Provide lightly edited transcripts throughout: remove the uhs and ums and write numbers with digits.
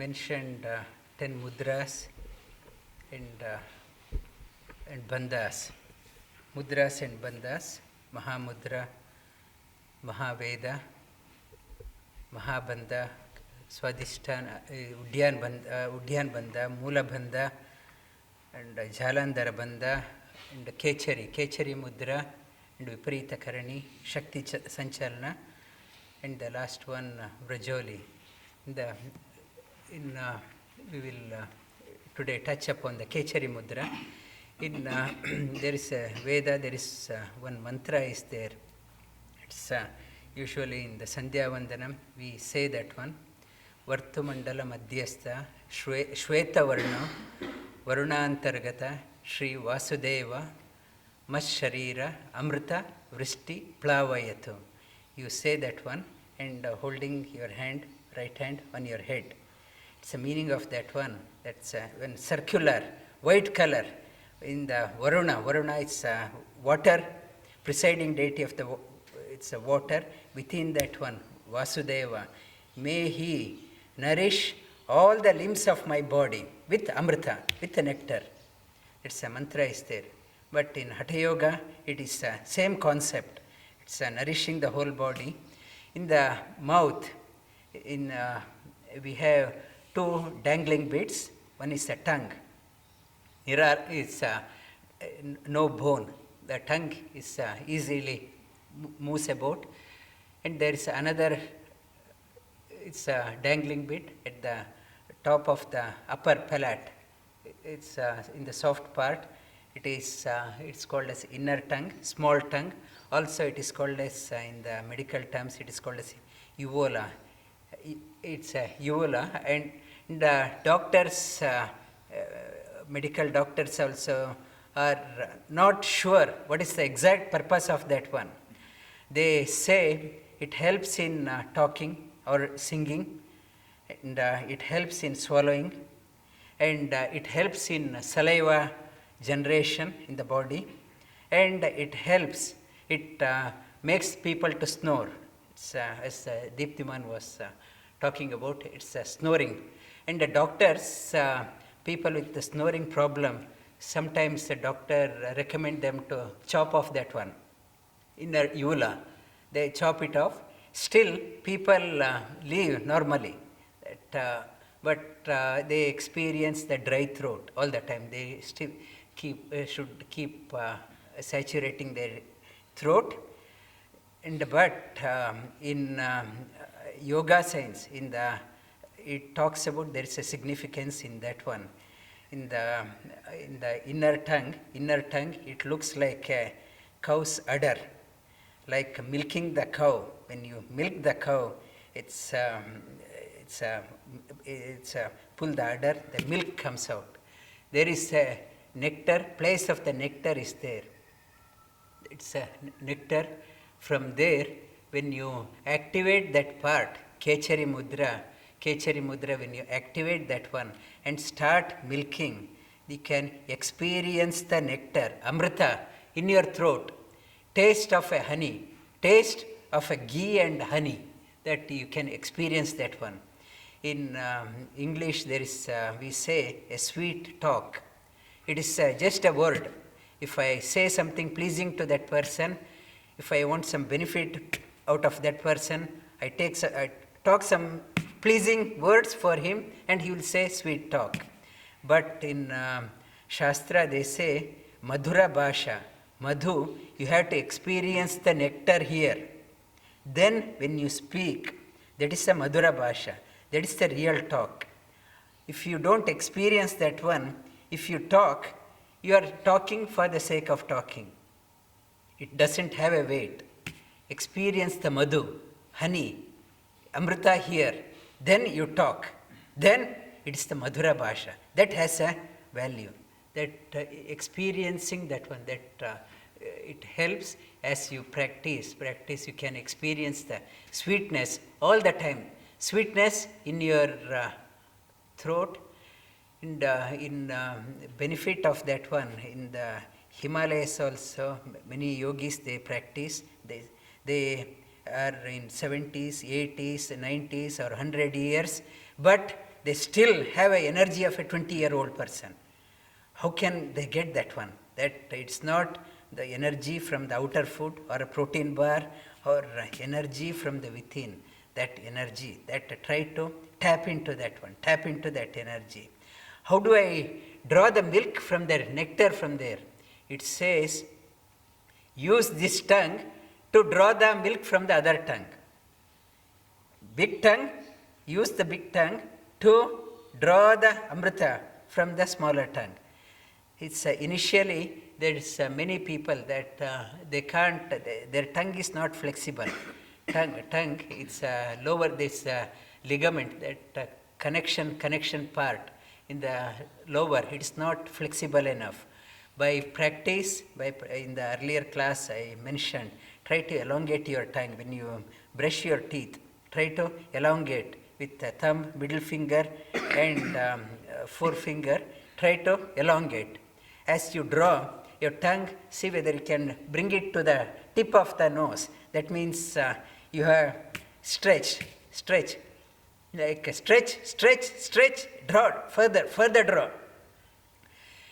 mentioned 10 mudras and bandhas. Mudras and bandhas, Mahamudra, Mahaveda, Mahabandha, Swadhisthana, Udyan Bandha, Mula Bandha, and Jalandhara Bandha, and Khechari Mudra, and Viparita Karani, Shakti Sanchalana, and the last one, Vrajoli. We will today touch upon the Khechari Mudra. There is a Veda, there is one mantra is there. It's usually in the Sandhya Vandanam, we say that one. Vartumandala Madhyastha, Shweta Varna, Varunantargata, Shri Vasudeva, Masharira, Amrita, Vristi, Plavayatu. You say that one and holding your hand, right hand on your head. It's the meaning of that one. That's when circular, white color. In the Varuna is water, presiding deity of the, it's a water. Within that one, Vasudeva, may he nourish all the limbs of my body with Amrita, with the nectar. It's a mantra is there. But in Hatha Yoga, it is the same concept. It's nourishing the whole body. In the mouth, we have two dangling bits. One is the tongue. Here is no bone. The tongue is easily moves about. And there is another, it's a dangling bit at the top of the upper palate. It's in the soft part. It is, it's called as inner tongue, small tongue. Also it is called as, in the medical terms, it is called as uvula. It's a uvula, and the doctors, medical doctors also are not sure what is the exact purpose of that one. They say it helps in talking or singing, and it helps in swallowing, and it helps in saliva generation in the body, and it helps, it makes people to snore. It's, as Deeptiman was talking about, it's snoring. And the doctors, people with the snoring problem, sometimes the doctor recommend them to chop off that one, inner uvula. They chop it off. Still, people live normally. But they experience the dry throat all the time. They still should keep saturating their throat. But in yoga science, it talks about there is a significance in that one. In the inner tongue, it looks like a cow's udder, like milking the cow. When you milk the cow, it's pull the udder, the milk comes out. There is a nectar, place of the nectar is there. It's a nectar. From there, when you activate that part, Khechari Mudra, when you activate that one and start milking, you can experience the nectar, Amrita, in your throat. Taste of a honey, taste of a ghee and honey, that you can experience that one. In English, there is, we say, a sweet talk. It is just a word. If I say something pleasing to that person, if I want some benefit out of that person, I talk some pleasing words for him, and he will say sweet talk. But in Shastra, they say Madhura Bhasha. Madhu, you have to experience the nectar here. Then when you speak, that is the Madhura Bhasha. That is the real talk. If you don't experience that one, if you talk, you are talking for the sake of talking. It doesn't have a weight. Experience the madhu, honey, amrita here. Then you talk. Then it is the Madhura Bhasha. That has a value. That experiencing that one, that it helps as you practice, you can experience the sweetness all the time. Sweetness in your throat. And in benefit of that one, in the Himalayas also, many yogis, they practice. They are in 70s, 80s, 90s or 100 years, but they still have an energy of a 20-year-old person. How can they get that one? That it's not the energy from the outer food or a protein bar or energy from the within. That energy, that try to tap into that one, tap into that energy. How do I draw the milk from there, nectar from there? It says, use this tongue to draw the milk from the other tongue. Big tongue, use the big tongue to draw the amrita from the smaller tongue. It's initially there is many people that they can't, their tongue is not flexible. tongue it's lower this ligament, that connection part in the lower, it's not flexible enough. By practice, in the earlier class I mentioned, try to elongate your tongue when you brush your teeth. Try to elongate with the thumb, middle finger and forefinger. Try to elongate. As you draw your tongue, see whether you can bring it to the tip of the nose. That means you have stretch, like a stretch, draw, further draw.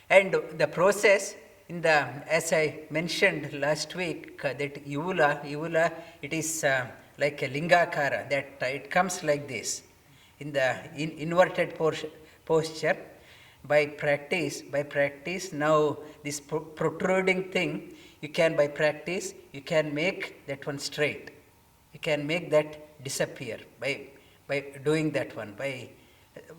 And the process in the, as I mentioned last week, that Uvula, it is like a lingakara, that it comes like this in the inverted posture. By practice, now this protruding thing, you can make that one straight. You can make that disappear by doing that one. We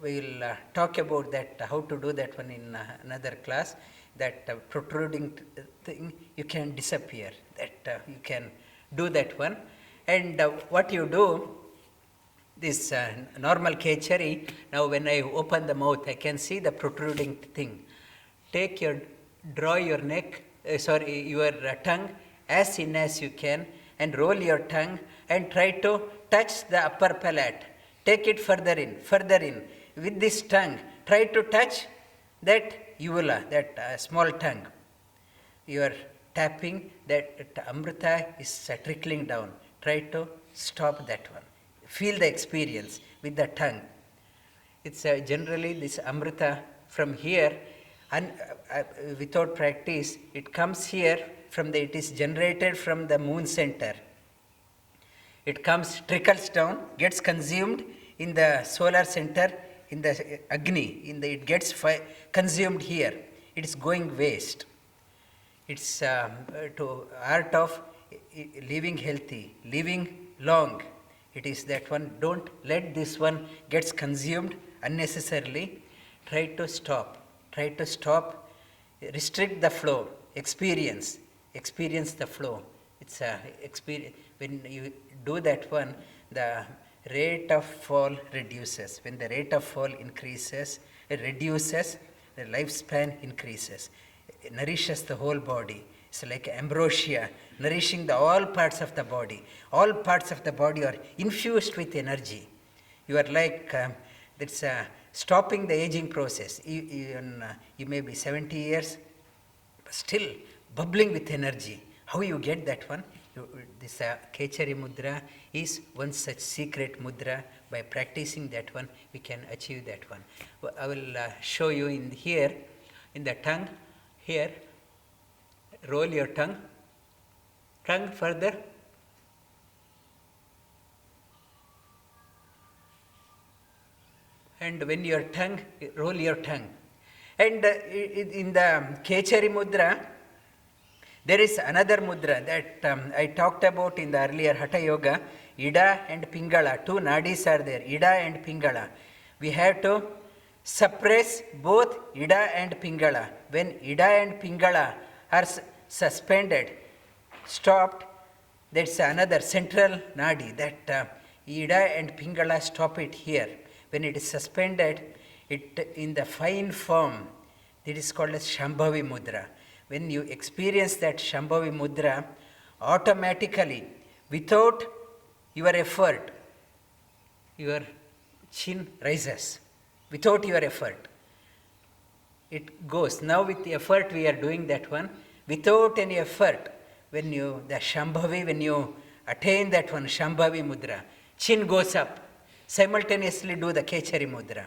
will talk about that, how to do that one in another class. That protruding thing, you can disappear. That you can do that one. And what you do, this normal Khechari, now when I open the mouth, I can see the protruding thing. Draw your your tongue as in as you can, and roll your tongue and try to touch the upper palate. Take it further in. With this tongue, try to touch that uvula, that small tongue. You are tapping, that amrita is trickling down. Try to stop that one. Feel the experience with the tongue. It's generally this amrita from here, and without practice, it comes here it is generated from the moon center. It trickles down, gets consumed in the solar center, in the Agni, it gets consumed here. It is going waste. It's to art of living healthy, living long. It is that one, don't let this one gets consumed unnecessarily. Try to stop, restrict the flow, experience the flow. It's experience. When you do that one, the rate of fall reduces. When the rate of fall increases, it reduces, the lifespan increases. It nourishes the whole body. It's like ambrosia, nourishing all parts of the body. All parts of the body are infused with energy. You are like, it's stopping the aging process. You may be 70 years, but still bubbling with energy. How you get that one? This Khechari Mudra is one such secret mudra. By practicing that one, we can achieve that one. I will show you in here, in the tongue, here. Roll your tongue further. And when your tongue, roll your tongue. And in the Khechari Mudra, there is another mudra that I talked about in the earlier Hatha Yoga. Ida and Pingala, two nadis are there, Ida and Pingala. We have to suppress both Ida and Pingala. When Ida and Pingala are suspended, stopped, that's another central nadi, that Ida and Pingala, stop it here. When it is suspended, it in the fine form, it is called as Shambhavi Mudra. When you experience that Shambhavi Mudra, automatically, without your effort, your chin rises. Without your effort, it goes. Now with the effort we are doing that one. Without any effort, when you attain that one Shambhavi Mudra, chin goes up. Simultaneously do the Khechari Mudra.